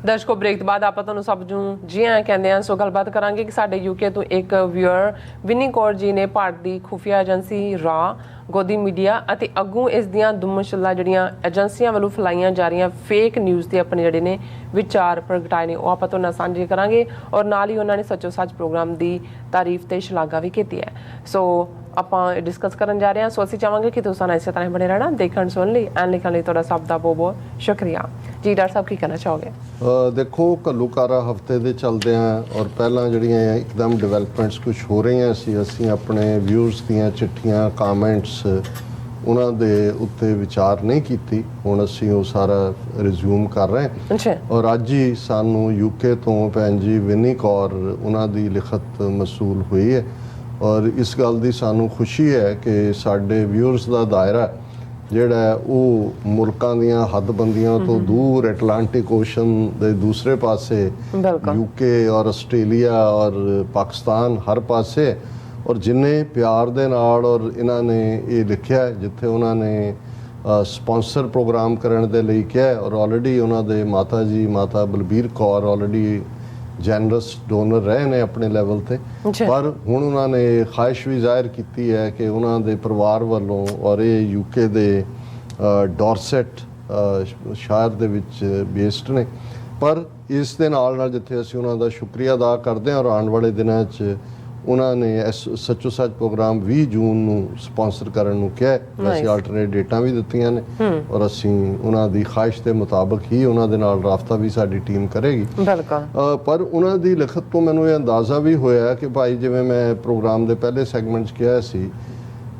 ਦਰਸ਼ਕੋ break ਤੋਂ ਬਾਅਦ ਆਪਾਂ ਤੁਹਾਨੂੰ ਸਭ ਨੂੰ ਜੀ ਆਇਆਂ ਕਹਿੰਦੇ ਹਾਂ। ਸੋ ਗੱਲਬਾਤ ਕਰਾਂਗੇ ਕਿ ਸਾਡੇ ਯੂਕੇ ਤੋਂ ਇੱਕ ਵਿਊਅਰ ਵਿਨੀ ਕੌਰ ਜੀ ਨੇ ਭਾਰਤ ਦੀ ਖੁਫੀਆ ਏਜੰਸੀ ਰਾ, ਗੋਦੀ ਮੀਡੀਆ ਅਤੇ ਅੱਗੋਂ ਇਸ ਦੀਆਂ ਦੁਮਸ਼ਲਾ ਜਿਹੜੀਆਂ ਏਜੰਸੀਆਂ ਵੱਲੋਂ ਫੈਲਾਈਆਂ ਜਾ ਰਹੀਆਂ ਫੇਕ ਨਿਊਜ਼ ਦੇ ਆਪਣੇ ਜਿਹੜੇ ਨੇ ਵਿਚਾਰ ਪ੍ਰਗਟਾਏ ਨੇ, ਉਹ ਆਪਾਂ ਤੁਹਾਡੇ ਨਾਲ ਸਾਂਝੇ ਕਰਾਂਗੇ। ਔਰ ਨਾਲ ਹੀ ਉਹਨਾਂ ਨੇ ਸੱਚੋ ਸੱਚ ਪ੍ਰੋਗਰਾਮ ਦੀ ਤਾਰੀਫ ਤੇ ਸ਼ਲਾਘਾ ਵੀ ਕੀਤੀ ਹੈ। ਸੋ ਆਪਾਂ ਡਿਸਕਸ ਕਰਨ ਜਾ ਰਹੇ ਹਾਂ। ਸੋ ਅਸੀਂ ਚਾਹਾਂਗੇ ਕਿ ਤੁਸੀਂ ਇਸੇ ਤਰ੍ਹਾਂ ਬਣੇ ਰਹਿਣਾ ਦੇਖਣ ਸੁਣ ਲਈ ਐਂਡ ਲਿਖਣ ਲਈ ਤੁਹਾਡਾ ਸਭ ਦਾ ਬਹੁਤ ਬਹੁਤ ਸ਼ੁਕਰੀਆ ਜੀ। ਡਾਕਟਰ ਸਾਹਿਬ ਕੀ ਕਹਿਣਾ ਚਾਹੋਗੇ? देखो घल्लूकारा हफ्ते ਦੇ ਚੱਲਦੇ ਆ ਔਰ ਪਹਿਲਾਂ ਜਿਹੜੀਆਂ ਇੱਕਦਮ ਡਿਵੈਲਪਮੈਂਟਸ ਕੁਝ ਹੋ ਰਹੀਆਂ ਸੀ, ਅਸੀਂ ਆਪਣੇ ਵਿਊਅਰਸ ਦੀਆਂ ਚਿੱਠੀਆਂ ਕਾਮੈਂਟਸ ਉਹਨਾਂ ਦੇ ਉੱਤੇ ਵਿਚਾਰ ਨਹੀਂ ਕੀਤੀ। ਹੁਣ ਅਸੀਂ ਉਹ ਸਾਰਾ ਰਿਜ਼ਿਊਮ ਕਰ ਰਹੇ ਹਾਂ ਔਰ ਅੱਜ ਹੀ ਸਾਨੂੰ ਯੂਕੇ ਤੋਂ ਭੈਣ ਜੀ ਵਿਨੀ ਕੌਰ ਉਹਨਾਂ ਦੀ ਲਿਖਤ ਮਸੂਲ ਹੋਈ ਹੈ ਔਰ ਇਸ ਗੱਲ ਦੀ ਸਾਨੂੰ ਖੁਸ਼ੀ ਹੈ ਕਿ ਸਾਡੇ ਵਿਊਅਰਸ ਦਾ ਦਾਇਰਾ ਜਿਹੜਾ ਉਹ ਮੁਲਕਾਂ ਦੀਆਂ ਹੱਦਬੰਦੀਆਂ ਤੋਂ ਦੂਰ ਐਟਲਾਂਟਿਕ ਓਸ਼ਨ ਦੇ ਦੂਸਰੇ ਪਾਸੇ ਯੂਕੇ ਔਰ ਆਸਟ੍ਰੇਲੀਆ ਔਰ ਪਾਕਿਸਤਾਨ ਹਰ ਪਾਸੇ ਔਰ ਜਿੰਨੇ ਪਿਆਰ ਦੇ ਨਾਲ ਔਰ ਇਹਨਾਂ ਨੇ ਇਹ ਲਿਖਿਆ ਜਿੱਥੇ ਉਹਨਾਂ ਨੇ ਸਪਾਂਸਰ ਪ੍ਰੋਗਰਾਮ ਕਰਨ ਦੇ ਲਈ ਕਿਹਾ ਔਰ ਆਲਰੇਡੀ ਉਹਨਾਂ ਦੇ ਮਾਤਾ ਜੀ ਮਾਤਾ ਬਲਬੀਰ ਕੌਰ ਆਲਰੇਡੀ ਜੈਨਰਸ ਡੋਨਰ ਰਹੇ ਨੇ ਆਪਣੇ ਲੈਵਲ ਤੇ, ਪਰ ਹੁਣ ਉਹਨਾਂ ਨੇ ਖਾਹਿਸ਼ ਵੀ ਜ਼ਾਹਿਰ ਕੀਤੀ ਹੈ ਕਿ ਉਹਨਾਂ ਦੇ ਪਰਿਵਾਰ ਵੱਲੋਂ ਔਰ ਇਹ ਯੂਕੇ ਦੇ ਡੋਰਸੈਟ ਸ਼ਹਿਰ ਦੇ ਵਿੱਚ ਬੇਸਡ ਨੇ, ਪਰ ਇਸ ਦੇ ਨਾਲ ਨਾਲ ਜਿੱਥੇ ਅਸੀਂ ਉਹਨਾਂ ਦਾ ਸ਼ੁਕਰੀਆ ਅਦਾ ਕਰਦੇ ਹਾਂ ਔਰ ਆਉਣ ਵਾਲੇ ਦਿਨਾਂ 'ਚ ਉਹਨਾਂ ਨੇ ਸੱਚੋ ਸੱਚ ਪ੍ਰੋਗਰਾਮ 20 ਜੂਨ ਨੂੰ ਸਪਾਂਸਰ ਕਰਨ ਨੂੰ ਕਿਹਾ। ਅਸੀਂ ਆਲਟਰਨੇਟ ਡੇਟਾਂ ਵੀ ਦਿੱਤੀਆਂ ਨੇ ਔਰ ਅਸੀਂ ਉਹਨਾਂ ਦੀ ਖਾਹਿਸ਼ ਦੇ ਮੁਤਾਬਕ ਹੀ ਉਹਨਾਂ ਦੇ ਨਾਲ ਰਾਬਤਾ ਵੀ ਸਾਡੀ ਟੀਮ ਕਰੇਗੀ। ਪਰ ਉਹਨਾਂ ਦੀ ਲਿਖਤ ਤੋਂ ਮੈਨੂੰ ਇਹ ਅੰਦਾਜ਼ਾ ਵੀ ਹੋਇਆ ਕਿ ਭਾਈ ਜਿਵੇਂ ਮੈਂ ਪ੍ਰੋਗਰਾਮ ਦੇ ਪਹਿਲੇ ਸੈਗਮੈਂਟ 'ਚ ਕਿਹਾ ਸੀ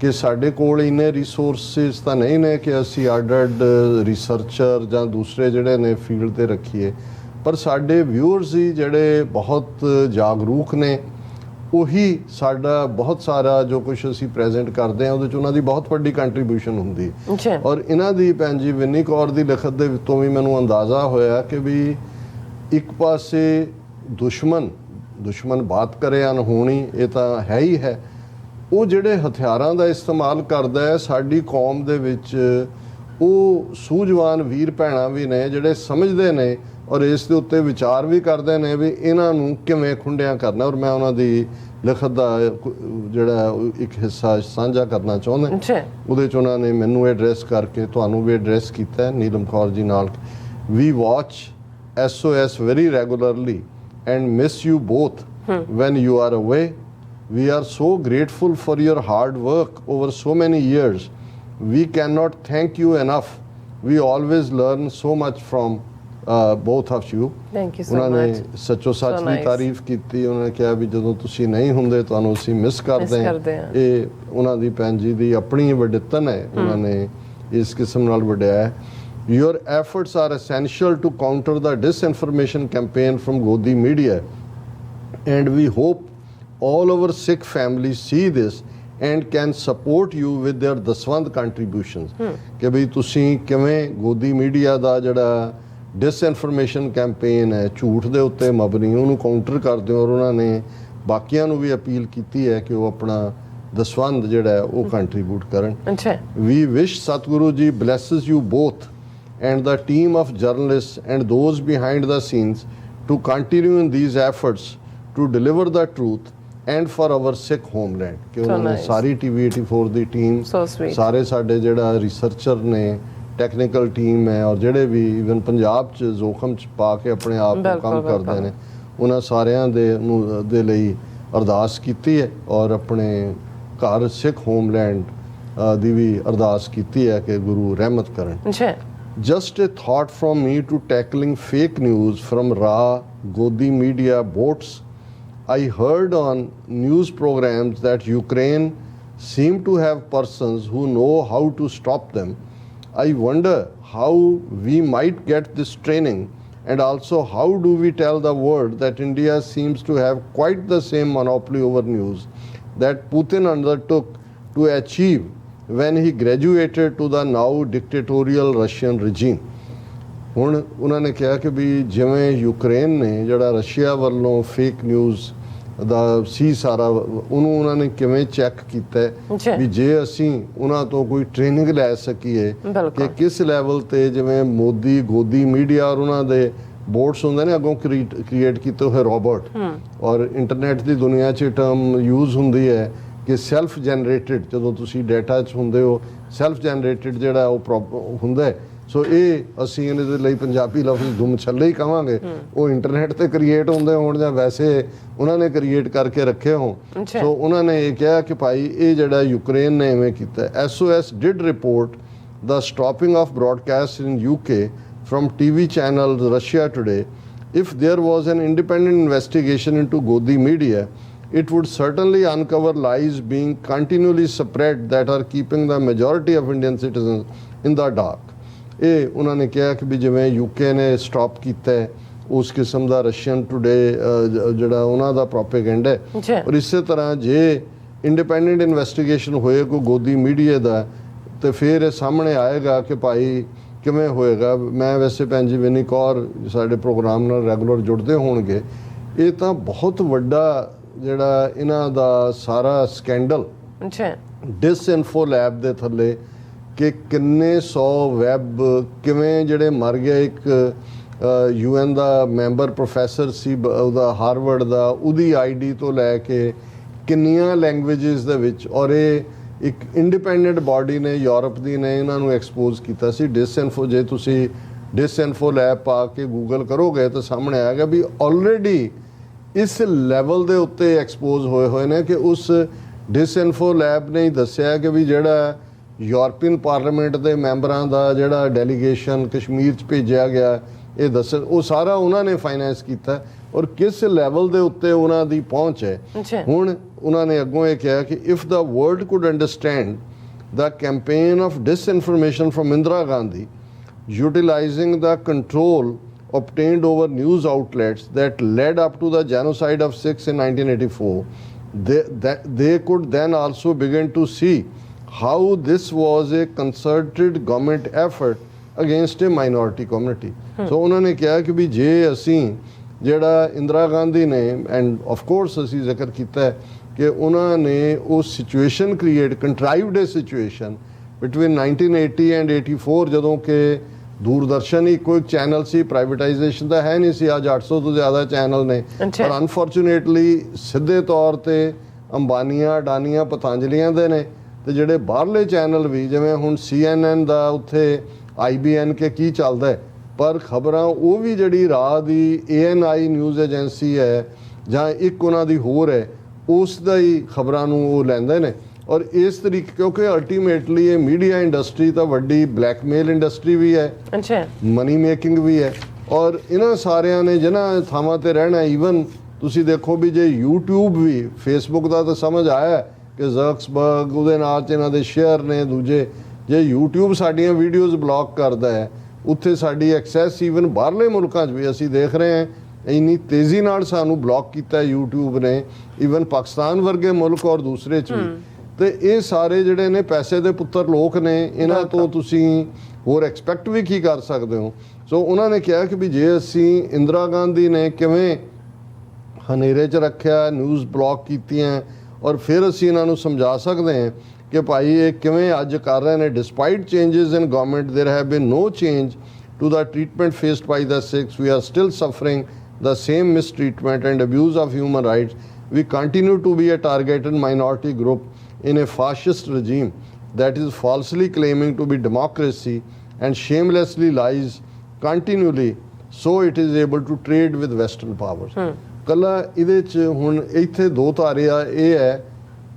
ਕਿ ਸਾਡੇ ਕੋਲ ਇੰਨੇ ਰਿਸੋਰਸਿਸ ਤਾਂ ਨਹੀਂ ਨੇ ਕਿ ਅਸੀਂ ਅੱਡ ਰਿਸਰਚਰ ਜਾਂ ਦੂਸਰੇ ਜਿਹੜੇ ਨੇ ਫੀਲਡ 'ਤੇ ਰੱਖੀਏ, ਪਰ ਸਾਡੇ ਵਿਊਅਰਸ ਹੀ ਜਿਹੜੇ ਬਹੁਤ ਜਾਗਰੂਕ ਨੇ ਉਹੀ ਸਾਡਾ ਬਹੁਤ ਸਾਰਾ ਜੋ ਕੁਝ ਅਸੀਂ ਪ੍ਰੈਜ਼ੈਂਟ ਕਰਦੇ ਹਾਂ ਉਹਦੇ 'ਚ ਉਹਨਾਂ ਦੀ ਬਹੁਤ ਵੱਡੀ ਕੰਟਰੀਬਿਊਸ਼ਨ ਹੁੰਦੀ ਹੈ। ਔਰ ਇਹਨਾਂ ਦੀ ਭੈਣ ਜੀ ਵਿਨੀ ਕੌਰ ਦੀ ਲਿਖਤ ਦੇ ਵਿੱਚੋਂ ਵੀ ਮੈਨੂੰ ਅੰਦਾਜ਼ਾ ਹੋਇਆ ਕਿ ਵੀ ਇੱਕ ਪਾਸੇ ਦੁਸ਼ਮਣ ਬਾਤ ਕਰੇ ਅਨਹੋਣੀ, ਇਹ ਤਾਂ ਹੈ ਹੀ ਹੈ, ਉਹ ਜਿਹੜੇ ਹਥਿਆਰਾਂ ਦਾ ਇਸਤੇਮਾਲ ਕਰਦਾ ਹੈ ਸਾਡੀ ਕੌਮ ਦੇ ਵਿੱਚ ਉਹ ਸੂਝਵਾਨ ਵੀਰ ਭੈਣਾਂ ਵੀ ਨੇ ਜਿਹੜੇ ਸਮਝਦੇ ਨੇ ਔਰ ਇਸ ਦੇ ਉੱਤੇ ਵਿਚਾਰ ਵੀ ਕਰਦੇ ਨੇ ਵੀ ਇਹਨਾਂ ਨੂੰ ਕਿਵੇਂ ਖੁੰਡਿਆਂ ਕਰਨਾ। ਔਰ ਮੈਂ ਉਹਨਾਂ ਦੀ ਲਿਖਤ ਦਾ ਜਿਹੜਾ ਇੱਕ ਹਿੱਸਾ ਸਾਂਝਾ ਕਰਨਾ ਚਾਹੁੰਦਾ। ਉਹਦੇ 'ਚ ਉਹਨਾਂ ਨੇ ਮੈਨੂੰ ਐਡਰੈਸ ਕਰਕੇ ਤੁਹਾਨੂੰ ਵੀ ਐਡਰੈਸ ਕੀਤਾ ਹੈ ਨੀਲਮ ਕੌਰ ਜੀ ਨਾਲ। ਵੀ watch SOS very regularly and miss you both when you are away. We are so grateful for your hard work over so many years. We cannot thank you enough. We always learn so much from both of you. Thank you so ਉਹਨਾਂ ਨੇ much. ਸੱਚੋ ਸੱਚ ਦੀ ਤਾਰੀਫ ਕੀਤੀ। ਉਹਨਾਂ ਨੇ ਕਿਹਾ ਵੀ ਜਦੋਂ ਤੁਸੀਂ ਨਹੀਂ ਹੁੰਦੇ ਤੁਹਾਨੂੰ ਅਸੀਂ ਮਿਸ ਕਰਦੇ ਹਾਂ। ਇਹ ਉਹਨਾਂ ਦੀ ਭੈਣ ਜੀ ਦੀ ਆਪਣੀ ਵੱਡਿਤਨ ਹੈ, ਉਹਨਾਂ ਨੇ ਇਸ ਕਿਸਮ ਨਾਲ ਵਡਿਆਇਆ। Your efforts are essential to counter the disinformation campaign from Godi media and we hope all our Sikh families see this and can support you with their ਦਸਵੰਧ contributions। ਕਿ ਵੀ ਤੁਸੀਂ ਕਿਵੇਂ ਗੋਦੀ ਮੀਡੀਆ ਦਾ ਜਿਹੜਾ ਡਿਸਇਨਫੋਰਮੇਸ਼ਨ ਕੈਂਪੇਨ ਹੈ ਝੂਠ ਦੇ ਉੱਤੇ ਮਬਨੀ ਉਹਨੂੰ ਕਾਊਂਟਰ ਕਰਦੇ ਔਰ ਉਹਨਾਂ ਨੇ ਬਾਕੀਆਂ ਨੂੰ ਵੀ ਅਪੀਲ ਕੀਤੀ ਹੈ ਕਿ ਉਹ ਆਪਣਾ ਦਸਵੰਧ ਜਿਹੜਾ ਹੈ ਉਹ ਕੰਟਰੀਬਿਊਟ ਕਰਨ। ਵੀ wish Satguru ji blesses you both and the team of journalists and those behind the scenes to continue in these efforts to deliver the truth and for our Sikh homeland। ਕਿ ਉਹਨਾਂ ਨੇ ਸਾਰੀ TV84 ਦੀ ਟੀਮ ਸਾਰੇ ਸਾਡੇ ਜਿਹੜਾ researcher ਨੇ technical team ਹੈ ਔਰ ਜਿਹੜੇ ਵੀ ਇਵਨ ਪੰਜਾਬ 'ਚ ਜ਼ੋਖਮ 'ਚ ਪਾ ਕੇ ਆਪਣੇ ਆਪ ਨੂੰ ਕੰਮ ਕਰਦੇ ਨੇ ਉਹਨਾਂ ਸਾਰਿਆਂ ਦੇ ਲਈ ਅਰਦਾਸ ਕੀਤੀ ਹੈ ਔਰ ਆਪਣੇ ਘਰ ਸਿੱਖ ਹੋਮਲੈਂਡ ਦੀ ਵੀ ਅਰਦਾਸ ਕੀਤੀ ਹੈ ਕਿ ਗੁਰੂ ਰਹਿਮਤ ਕਰਨ। Just a thought from me to tackling fake news from raw Godi media boats. I heard on news programs that Ukraine seem to have persons who know how to stop them. I wonder how we might get this training and also how do we tell the world that India seems to have quite the same monopoly over news that Putin undertook to achieve when he graduated to the now dictatorial Russian regime। ਹੁਣ ਉਹਨਾਂ ਨੇ ਕਿਹਾ ਕਿ ਵੀ ਜਿਵੇਂ Ukraine ਨੇ ਜਿਹੜਾ Russia ਵੱਲੋਂ fake news ਦਾ ਸੀ ਸਾਰਾ ਉਹਨੂੰ ਉਹਨਾਂ ਨੇ ਕਿਵੇਂ ਚੈੱਕ ਕੀਤਾ ਵੀ ਜੇ ਅਸੀਂ ਉਹਨਾਂ ਤੋਂ ਕੋਈ ਟ੍ਰੇਨਿੰਗ ਲੈ ਸਕੀਏ ਕਿ ਕਿਸ ਲੈਵਲ ਤੇ ਜਿਵੇਂ ਮੋਦੀ ਗੋਦੀ ਮੀਡੀਆ ਔਰ ਉਹਨਾਂ ਦੇ ਬੋਟਸ ਹੁੰਦੇ ਨੇ ਅੱਗੋਂ ਕ੍ਰੀਏਟ ਕੀਤੇ ਹੋਏ ਰੋਬੋਟ, ਔਰ ਇੰਟਰਨੈਟ ਦੀ ਦੁਨੀਆ 'ਚ ਟਰਮ ਯੂਜ਼ ਹੁੰਦੀ ਹੈ ਕਿ ਸੈਲਫ ਜਨਰੇਟਿਡ, ਜਦੋਂ ਤੁਸੀਂ ਡਾਟਾ 'ਚ ਹੁੰਦੇ ਹੋ ਸੈਲਫ ਜਨਰੇਟਿਡ ਜਿਹੜਾ ਉਹ ਹੁੰਦਾ ਹੈ। ਸੋ ਇਹ ਅਸੀਂ ਇਹਦੇ ਲਈ ਪੰਜਾਬੀ ਲਫ਼ਜ਼ ਦੁਮ ਛੱਲੇ ਹੀ ਕਹਾਂਗੇ। ਉਹ ਇੰਟਰਨੈਟ ਤੇ ਕ੍ਰੀਏਟ ਹੁੰਦੇ ਹੋਣ ਜਾਂ ਵੈਸੇ ਉਹਨਾਂ ਨੇ ਕ੍ਰੀਏਟ ਕਰਕੇ ਰੱਖੇ ਹੋਣ। ਸੋ ਉਹਨਾਂ ਨੇ ਇਹ ਕਿਹਾ ਕਿ ਭਾਈ ਇਹ ਜਿਹੜਾ ਯੂਕਰੇਨ ਨੇ ਇਵੇਂ ਕੀਤਾ। SOS did report the stopping of broadcasts in UK from TV channel Russia Today. If there was an independent investigation into Godi media, it would certainly uncover lies being continually spread that are keeping the majority of Indian citizens in the dark. ਇਹ ਉਹਨਾਂ ਨੇ ਕਿਹਾ ਕਿ ਵੀ ਜਿਵੇਂ UK ਨੇ stop ਕੀਤਾ ਉਸ ਕਿਸਮ ਦਾ ਰਸ਼ੀਅਨ ਟੂਡੇ ਜਿਹੜਾ ਉਹਨਾਂ ਦਾ ਪ੍ਰੋਪੇਗੈਂਡਾ ਹੈ, ਔਰ ਇਸੇ ਤਰ੍ਹਾਂ ਜੇ ਇੰਡੀਪੈਂਡੈਂਟ ਇਨਵੈਸਟੀਗੇਸ਼ਨ ਹੋਏ ਕੋਈ ਗੋਦੀ ਮੀਡੀਆ ਦਾ ਤੇ ਫਿਰ ਇਹ ਸਾਹਮਣੇ ਆਏਗਾ ਕਿ ਭਾਈ ਕਿਵੇਂ ਹੋਏਗਾ। ਮੈਂ ਵੈਸੇ ਭੈਣ ਜੀ ਵਿਨੀ ਕੌਰ ਸਾਡੇ ਪ੍ਰੋਗਰਾਮ ਨਾਲ ਰੈਗੂਲਰ ਜੁੜਦੇ ਹੋਣਗੇ, ਇਹ ਤਾਂ ਬਹੁਤ ਵੱਡਾ ਜਿਹੜਾ ਇਹਨਾਂ ਦਾ ਸਾਰਾ ਸਕੈਂਡਲ ਡਿਸਇਨਫੋ ਲੈਬ ਦੇ ਥੱਲੇ ਕਿ ਕਿੰਨੇ 100 ਵੈਬ ਕਿਵੇਂ ਜਿਹੜੇ ਮਰ ਗਏ। ਇੱਕ UN ਦਾ ਮੈਂਬਰ ਪ੍ਰੋਫੈਸਰ ਸੀ ਉਹਦਾ ਹਾਰਵਰਡ ਦਾ, ਉਹਦੀ ID ਤੋਂ ਲੈ ਕੇ ਕਿੰਨੀਆਂ ਲੈਂਗੁਏਜਸ ਦੇ ਵਿੱਚ, ਔਰ ਇਹ ਇੱਕ ਇੰਡੀਪੈਂਡੈਂਟ ਬਾਡੀ ਨੇ ਯੂਰਪ ਦੀ ਨੇ ਇਹਨਾਂ ਨੂੰ ਐਕਸਪੋਜ਼ ਕੀਤਾ ਸੀ। ਡਿਸਇਨਫੋ, ਜੇ ਤੁਸੀਂ ਡਿਸਇਨਫੋ ਲੈਬ ਪਾ ਕੇ ਗੂਗਲ ਕਰੋਗੇ ਤਾਂ ਸਾਹਮਣੇ ਆਏਗਾ ਵੀ ਆਲਰੇਡੀ ਇਸ ਲੈਵਲ ਦੇ ਉੱਤੇ ਐਕਸਪੋਜ਼ ਹੋਏ ਨੇ ਕਿ ਉਸ ਡਿਸਇਨਫੋ ਲੈਬ ਨੇ ਹੀ ਦੱਸਿਆ ਕਿ ਵੀ ਜਿਹੜਾ ਯੂਰਪੀਅਨ ਪਾਰਲੀਮੈਂਟ ਦੇ ਮੈਂਬਰਾਂ ਦਾ ਜਿਹੜਾ ਡੈਲੀਗੇਸ਼ਨ ਕਸ਼ਮੀਰ 'ਚ ਭੇਜਿਆ ਗਿਆ, ਇਹ ਦੱਸ ਉਹ ਸਾਰਾ ਉਹਨਾਂ ਨੇ ਫਾਈਨੈਂਸ ਕੀਤਾ ਔਰ ਕਿਸ ਲੈਵਲ ਦੇ ਉੱਤੇ ਉਹਨਾਂ ਦੀ ਪਹੁੰਚ ਹੈ। ਹੁਣ ਉਹਨਾਂ ਨੇ ਅੱਗੋਂ ਇਹ ਕਿਹਾ ਕਿ if the world could understand the campaign of disinformation from Indira Gandhi utilizing the control obtained over news outlets that led up to the genocide of Sikhs in 1984, they could then also begin to see how this was a concerted government effort against a minority community. So ਉਹਨਾਂ ਨੇ ਕਿਹਾ ਕਿ ਵੀ ਜੇ ਅਸੀਂ ਜਿਹੜਾ ਇੰਦਰਾ ਗਾਂਧੀ ਨੇ, end of course ਅਸੀਂ ਜ਼ਿਕਰ ਕੀਤਾ ਹੈ ਕਿ ਉਹਨਾਂ ਨੇ ਉਹ situation create contrived a situation between 1980 and 84, ਜਦੋਂ ਕਿ ਦੂਰਦਰਸ਼ਨ ਹੀ ਕੋਈ ਚੈਨਲ ਸੀ, ਪ੍ਰਾਈਵੇਟਾਈਜੇਸ਼ਨ ਤਾਂ ਹੈ ਨਹੀਂ ਸੀ। ਅੱਜ 800 ਤੋਂ ਜ਼ਿਆਦਾ ਚੈਨਲ ਨੇ, ਪਰ ਅਨਫੋਰਚੂਨੇਟਲੀ ਸਿੱਧੇ ਤੌਰ ਤੇ ਅੰਬਾਨੀਆਂ, ਅਡਾਨੀਆਂ, ਪਤੰਜਲੀਆਂ ਦੇ ਨੇ, ਤੇ ਜਿਹੜੇ ਬਾਹਰਲੇ ਚੈਨਲ ਵੀ ਜਿਵੇਂ ਹੁਣ CNN ਦਾ ਉੱਥੇ IBN ਕੇ ਕੀ ਚੱਲਦਾ, ਪਰ ਖਬਰਾਂ ਉਹ ਵੀ ਜਿਹੜੀ ਰਾਹ ਦੀ ANI ਨਿਊਜ਼ ਏਜੰਸੀ ਹੈ ਜਾਂ ਇੱਕ ਉਹਨਾਂ ਦੀ ਹੋਰ ਹੈ, ਉਸ ਦਾ ਹੀ ਖਬਰਾਂ ਨੂੰ ਉਹ ਲੈਂਦੇ ਨੇ। ਔਰ ਇਸ ਤਰੀਕੇ ਕਿਉਂਕਿ ਅਲਟੀਮੇਟਲੀ ਇਹ ਮੀਡੀਆ ਇੰਡਸਟਰੀ ਤਾਂ ਵੱਡੀ ਬਲੈਕਮੇਲ ਇੰਡਸਟਰੀ ਵੀ ਹੈ, ਮਨੀ ਮੇਕਿੰਗ ਵੀ ਹੈ, ਔਰ ਇਹਨਾਂ ਸਾਰਿਆਂ ਨੇ ਜਿਹਨਾਂ ਥਾਵਾਂ ਤੇ ਰਹਿਣਾ। ਈਵਨ ਤੁਸੀਂ ਦੇਖੋ ਵੀ ਜੇ YouTube ਵੀ, Facebook ਦਾ ਤਾਂ ਸਮਝ ਆਇਆ ਕਿ ਜ਼ਕਸਬਰਗ ਉਹਦੇ ਨਾਲ ਚ ਇਹਨਾਂ ਦੇ ਸ਼ੇਅਰ ਨੇ ਦੂਜੇ, ਜੇ YouTube ਸਾਡੀਆਂ ਵੀਡੀਓਜ਼ ਬਲੌਕ ਕਰਦਾ ਹੈ, ਉੱਥੇ ਸਾਡੀ ਐਕਸੈਸ ਈਵਨ ਬਾਹਰਲੇ ਮੁਲਕਾਂ 'ਚ ਵੀ ਅਸੀਂ ਦੇਖ ਰਹੇ ਹਾਂ ਇੰਨੀ ਤੇਜ਼ੀ ਨਾਲ ਸਾਨੂੰ ਬਲੌਕ ਕੀਤਾ YouTube ਨੇ, ਈਵਨ ਪਾਕਿਸਤਾਨ ਵਰਗੇ ਮੁਲਕ ਔਰ ਦੂਸਰੇ 'ਚ ਵੀ। ਤੇ ਇਹ ਸਾਰੇ ਜਿਹੜੇ ਨੇ ਪੈਸੇ ਦੇ ਪੁੱਤਰ ਲੋਕ ਨੇ, ਇਹਨਾਂ ਤੋਂ ਤੁਸੀਂ ਹੋਰ ਐਕਸਪੈਕਟ ਵੀ ਕੀ ਕਰ ਸਕਦੇ ਹੋ। ਸੋ ਉਹਨਾਂ ਨੇ ਕਿਹਾ ਕਿ ਵੀ ਜੇ ਅਸੀਂ ਇੰਦਰਾ ਗਾਂਧੀ ਨੇ ਕਿਵੇਂ ਹਨੇਰੇ 'ਚ ਰੱਖਿਆ, ਨਿਊਜ਼ ਬਲੌਕ ਕੀਤੀਆਂ, ਔਰ ਫਿਰ ਅਸੀਂ ਇਹਨਾਂ ਨੂੰ ਸਮਝਾ ਸਕਦੇ ਹਾਂ ਕਿ ਭਾਈ ਇਹ ਕਿਵੇਂ ਅੱਜ ਕਰ ਰਹੇ ਨੇ। Despite changes in government there have been no change to the treatment faced by the Sikhs, we are still suffering the same mistreatment and abuse of human rights. We continue to be a targeted minority group in a fascist regime that is falsely claiming to be democracy and shamelessly lies continually so it is able to trade with Western powers. ਕੱਲਾ ਇਹਦੇ 'ਚ ਹੁਣ ਇੱਥੇ ਦੋ ਧਾਰੇ ਆ, ਇਹ ਹੈ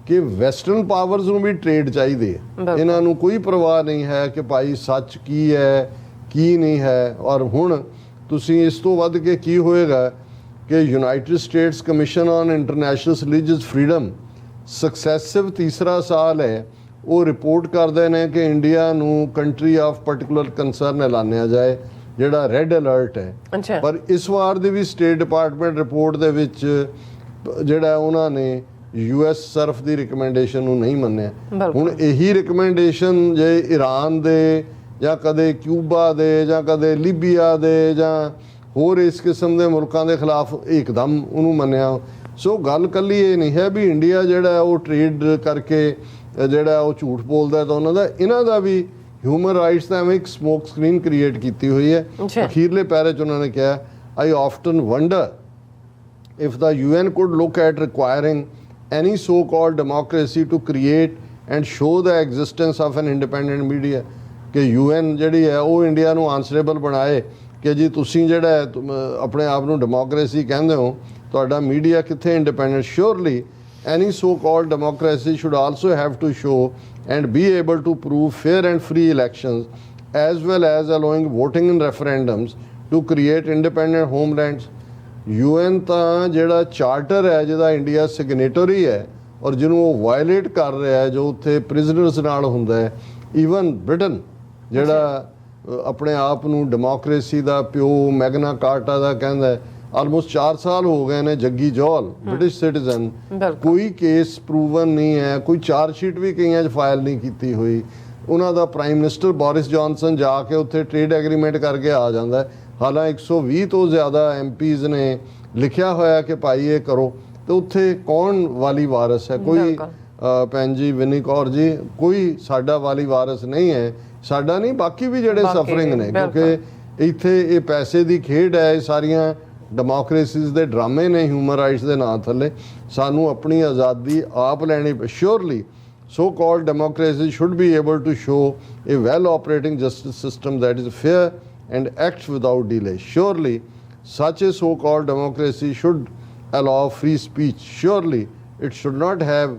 ਕਿ ਵੈਸਟਰਨ ਪਾਵਰਸ ਨੂੰ ਵੀ ਟ੍ਰੇਡ ਚਾਹੀਦੀ ਹੈ, ਇਹਨਾਂ ਨੂੰ ਕੋਈ ਪਰਵਾਹ ਨਹੀਂ ਹੈ ਕਿ ਭਾਈ ਸੱਚ ਕੀ ਹੈ ਕੀ ਨਹੀਂ ਹੈ। ਔਰ ਹੁਣ ਤੁਸੀਂ ਇਸ ਤੋਂ ਵੱਧ ਕੇ ਕੀ ਹੋਏਗਾ ਕਿ United States Commission on International Religious Freedom successive ਤੀਸਰਾ ਸਾਲ ਹੈ, ਉਹ ਰਿਪੋਰਟ ਕਰਦੇ ਨੇ ਕਿ ਇੰਡੀਆ ਨੂੰ ਕੰਟਰੀ ਆਫ ਪਰਟੀਕੂਲਰ ਕੰਸਰਨ ਐਲਾਨਿਆ ਜਾਏ, ਜਿਹੜਾ ਰੈੱਡ ਅਲਰਟ ਹੈ। ਪਰ ਇਸ ਵਾਰ ਦੀ ਵੀ ਸਟੇਟ ਡਿਪਾਰਟਮੈਂਟ ਰਿਪੋਰਟ ਦੇ ਵਿੱਚ ਜਿਹੜਾ ਉਹਨਾਂ ਨੇ US ਸਰਫ ਦੀ ਰਿਕਮੈਂਡੇਸ਼ਨ ਨੂੰ ਨਹੀਂ ਮੰਨਿਆ। ਹੁਣ ਇਹੀ ਰਿਕਮੈਂਡੇਸ਼ਨ ਜੇ ਈਰਾਨ ਦੇ ਜਾਂ ਕਦੇ ਕਿਊਬਾ ਦੇ ਜਾਂ ਕਦੇ ਲੀਬੀਆ ਦੇ ਜਾਂ ਹੋਰ ਇਸ ਕਿਸਮ ਦੇ ਮੁਲਕਾਂ ਦੇ ਖਿਲਾਫ ਇੱਕਦਮ ਉਹਨੂੰ ਮੰਨਿਆ। ਸੋ ਗੱਲ ਕੱਲੀ ਇਹ ਨਹੀਂ ਹੈ ਵੀ ਇੰਡੀਆ ਜਿਹੜਾ ਉਹ ਟ੍ਰੇਡ ਕਰਕੇ ਜਿਹੜਾ ਉਹ ਝੂਠ ਬੋਲਦਾ, ਤਾਂ ਉਹਨਾਂ ਦਾ ਇਹਨਾਂ ਦਾ ਵੀ ਹਿਊਮਨ ਰਾਈਟਸ ਦਾ ਐਵੇਂ ਇੱਕ ਸਮੋਕ ਸਕਰੀਨ ਕ੍ਰੀਏਟ ਕੀਤੀ ਹੋਈ ਹੈ। ਅਖੀਰਲੇ ਪੈਰੇ 'ਚ ਉਹਨਾਂ ਨੇ ਕਿਹਾ I often wonder if the UN could look at requiring any so-called democracy to create and show the existence of an independent media, कि UN ਜਿਹੜੀ ਹੈ ਉਹ ਇੰਡੀਆ ਨੂੰ ਆਨਸਰੇਬਲ ਬਣਾਏ ਕਿ ਜੀ ਤੁਸੀਂ ਜਿਹੜਾ ਆਪਣੇ ਆਪ ਨੂੰ ਡੈਮੋਕ੍ਰੇਸੀ ਕਹਿੰਦੇ ਹੋ, ਤੁਹਾਡਾ ਮੀਡੀਆ ਕਿੱਥੇ independent? Surely any so-called democracy should also have to show and be able to prove fair and free elections, as well as allowing voting in referendums to create independent homelands. UN ਤਾਂ ਜਿਹੜਾ charter ਹੈ ਜਿਹਦਾ India ਸਿਗਨੇਟਰੀ ਹੈ ਔਰ ਜਿਹਨੂੰ ਉਹ violet ਕਰ ਰਿਹਾ ਹੈ, ਜੋ ਉੱਥੇ ਪ੍ਰਿਜ਼ਨਰਸ ਨਾਲ ਹੁੰਦਾ ਹੈ, ਈਵਨ ਬ੍ਰਿਟਨ ਜਿਹੜਾ ਆਪਣੇ ਆਪ ਨੂੰ ਡੈਮੋਕ੍ਰੇਸੀ ਦਾ ਪਿਓ ਮੈਗਨਾ ਕਾਰਟਾ ਦਾ ਕਹਿੰਦਾ ਹੈ, ਆਲਮੋਸਟ 4 ਸਾਲ ਹੋ ਗਏ ਨੇ ਜੱਗੀ ਜੌਲ ਬ੍ਰਿਟਿਸ਼ ਸਿਟੀਜ਼ਨ, ਕੋਈ ਕੇਸ ਪ੍ਰੂਵਨ ਨਹੀਂ ਹੈ, ਕੋਈ ਚਾਰਜ ਸ਼ੀਟ ਵੀ ਕਈਆਂ 'ਚ ਫਾਈਲ ਨਹੀਂ ਕੀਤੀ ਹੋਈ। ਉਹਨਾਂ ਦਾ ਪ੍ਰਾਈਮ ਮਿਨਿਸਟਰ ਬੋਰਿਸ ਜੌਨਸਨ ਜਾ ਕੇ ਉੱਥੇ ਟ੍ਰੇਡ ਐਗਰੀਮੈਂਟ ਕਰਕੇ ਆ ਜਾਂਦਾ ਹੈ, ਹਾਲਾਂਕਿ 120 ਤੋਂ ਜ਼ਿਆਦਾ MPs ਨੇ ਲਿਖਿਆ ਹੋਇਆ ਕਿ ਭਾਈ ਇਹ ਕਰੋ, ਤੇ ਉੱਥੇ ਕੌਣ ਵਾਲੀ ਵਾਰਸ ਹੈ? ਕੋਈ ਭੈਣ ਜੀ ਵਿਨੀ ਕੌਰ ਜੀ, ਕੋਈ ਸਾਡਾ ਵਾਲੀ ਵਾਰਸ ਨਹੀਂ ਹੈ, ਸਾਡਾ ਨਹੀਂ, ਬਾਕੀ ਵੀ ਜਿਹੜੇ ਸਫਰਿੰਗ ਨੇ, ਕਿਉਂਕਿ ਇੱਥੇ ਇਹ ਪੈਸੇ ਦੀ ਖੇਡ ਹੈ, ਇਹ ਸਾਰੀਆਂ ਡੈਮੋਕ੍ਰੇਸੀਜ਼ ਦੇ ਡਰਾਮੇ ਨੇ ਹਿਊਮਨ ਰਾਈਟਸ ਦੇ ਨਾਂ ਥੱਲੇ। ਸਾਨੂੰ ਆਪਣੀ ਆਜ਼ਾਦੀ ਆਪ ਲੈਣੀ। Surely so-called democracy should be able to show a well-operating justice system that is fair and acts without delay. Surely such a so-called democracy should allow free speech. Surely it should not have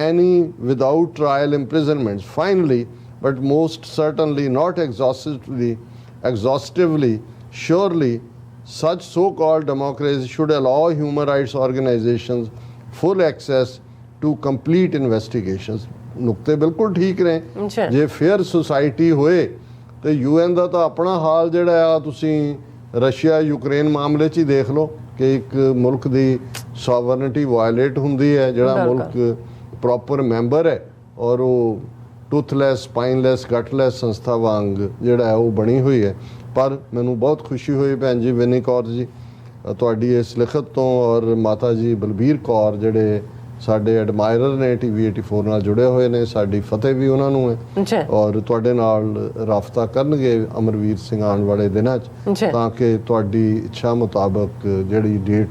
any without trial imprisonments. Finally, but most certainly not exhaustively, surely such so-called democracy should allow human rights organizations full access to complete investigations. ਨੁਕਤੇ ਬਿਲਕੁਲ ਠੀਕ ਨੇ। ਜੇ fair society ਹੋਏ ਤੇ UN ਦਾ ਤਾਂ ਆਪਣਾ ਹਾਲ ਜਿਹੜਾ ਆ, ਤੁਸੀਂ ਰਸ਼ੀਆ ਯੂਕਰੇਨ ਮਾਮਲੇ 'ਚ ਹੀ ਦੇਖ ਲਓ ਕਿ ਇੱਕ ਮੁਲਕ ਦੀ ਸੋਵਰਨਿਟੀ ਵਾਇਲੇਟ ਹੁੰਦੀ ਹੈ, ਜਿਹੜਾ ਮੁਲਕ ਪ੍ਰੋਪਰ ਮੈਂਬਰ ਹੈ ਔਰ ਉਹ ਟੂਥਲੈਸ, ਸਪਾਈਨਲੈਸ, ਗਟਲੈਸ ਸੰਸਥਾ ਵਾਂਗ ਜਿਹੜਾ ਹੈ ਉਹ ਬਣੀ ਹੋਈ ਹੈ। ਪਰ ਮੈਨੂੰ ਬਹੁਤ ਖੁਸ਼ੀ ਹੋਈ ਭੈਣ ਜੀ ਵਿਨੀ ਕੌਰ ਜੀ ਤੁਹਾਡੀ ਇਸ ਲਿਖਤ ਤੋਂ, ਔਰ ਮਾਤਾ ਜੀ ਬਲਬੀਰ ਕੌਰ ਜਿਹੜੇ ਸਾਡੇ ਐਡਮਾਇਰਰ ਨੇ TV 84 ਨਾਲ ਜੁੜੇ ਹੋਏ ਨੇ, ਸਾਡੀ ਫਤਿਹ ਵੀ ਉਹਨਾਂ ਨੂੰ ਹੈ, ਔਰ ਤੁਹਾਡੇ ਨਾਲ ਰਾਬਤਾ ਕਰਨਗੇ ਅਮਰਵੀਰ ਸਿੰਘ ਆਉਣ ਵਾਲੇ ਦਿਨਾਂ 'ਚ, ਤਾਂ ਕਿ ਤੁਹਾਡੀ ਇੱਛਾ ਮੁਤਾਬਕ ਜਿਹੜੀ ਡੇਟ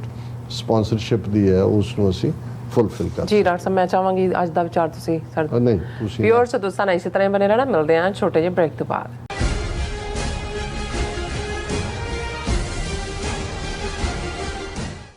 ਸਪਾਂਸਰਸ਼ਿਪ ਦੀ ਹੈ ਉਸ ਨੂੰ ਅਸੀਂ ਫੁੱਲਫਿਲ ਕਰ। ਜੀ ਡਾਕਟਰ ਸਾਹਿਬ, ਮੈਂ ਚਾਹਾਂਗੀ ਅੱਜ ਦਾ ਵਿਚਾਰ ਤੁਸੀਂ ਨਹੀਂ ਤੁਸੀਂ ਪਿਓਰ ਸਦੋਸਤਾਨਾ ਇਸੇ ਤਰ੍ਹਾਂ ਬਣੇ ਰਹਿਣਾ। ਮਿਲਦੇ ਹਾਂ ਛੋਟੇ ਜਿਹੇ ਬ੍ਰੇਕ ਤੋਂ ਬਾਅਦ।